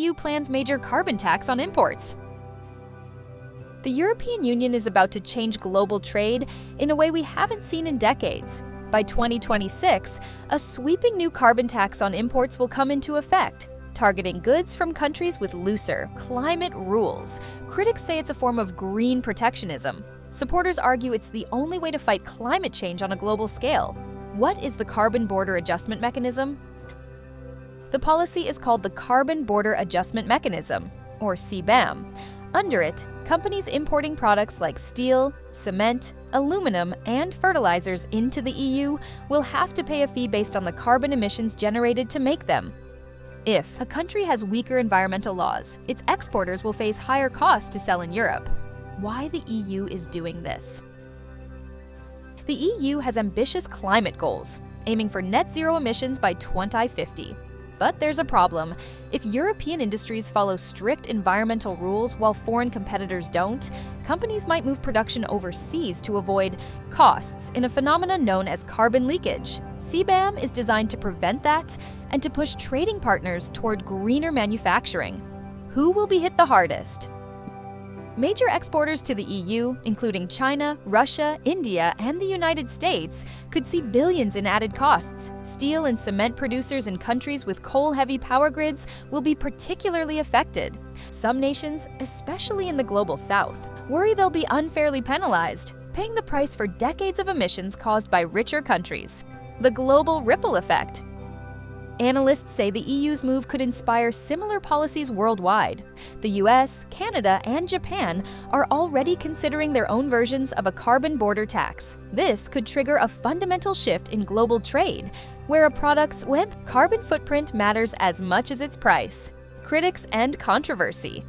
EU plans major carbon tax on imports. The European Union is about to change global trade in a way we haven't seen in decades. By 2026, a sweeping new carbon tax on imports will come into effect, targeting goods from countries with looser climate rules. Critics say it's a form of green protectionism. Supporters argue it's the only way to fight climate change on a global scale. What is the Carbon Border Adjustment Mechanism? The policy is called the Carbon Border Adjustment Mechanism, or CBAM. Under it, companies importing products like steel, cement, aluminum, and fertilizers into the EU will have to pay a fee based on the carbon emissions generated to make them. If a country has weaker environmental laws, its exporters will face higher costs to sell in Europe. Why the EU is doing this? The EU has ambitious climate goals, aiming for net zero emissions by 2050. But there's a problem. If European industries follow strict environmental rules while foreign competitors don't, companies might move production overseas to avoid costs in a phenomenon known as carbon leakage. CBAM is designed to prevent that and to push trading partners toward greener manufacturing. Who will be hit the hardest? Major exporters to the EU, including China, Russia, India, and the United States, could see billions in added costs. Steel and cement producers in countries with coal-heavy power grids will be particularly affected. Some nations, especially in the global south, worry they'll be unfairly penalized, paying the price for decades of emissions caused by richer countries. The global ripple effect. Analysts say the EU's move could inspire similar policies worldwide. The US, Canada, and Japan are already considering their own versions of a carbon border tax. This could trigger a fundamental shift in global trade, where a product's carbon footprint matters as much as its price. Critics and controversy.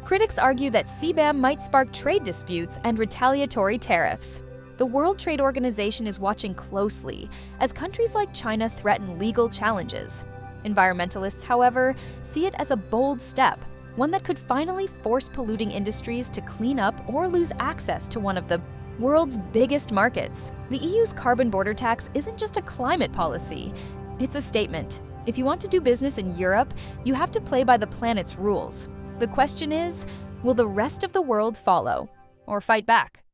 Critics argue that CBAM might spark trade disputes and retaliatory tariffs. The World Trade Organization is watching closely as countries like China threaten legal challenges. Environmentalists, however, see it as a bold step, one that could finally force polluting industries to clean up or lose access to one of the world's biggest markets. The EU's carbon border tax isn't just a climate policy, it's a statement. If you want to do business in Europe, you have to play by the planet's rules. The question is, will the rest of the world follow or fight back?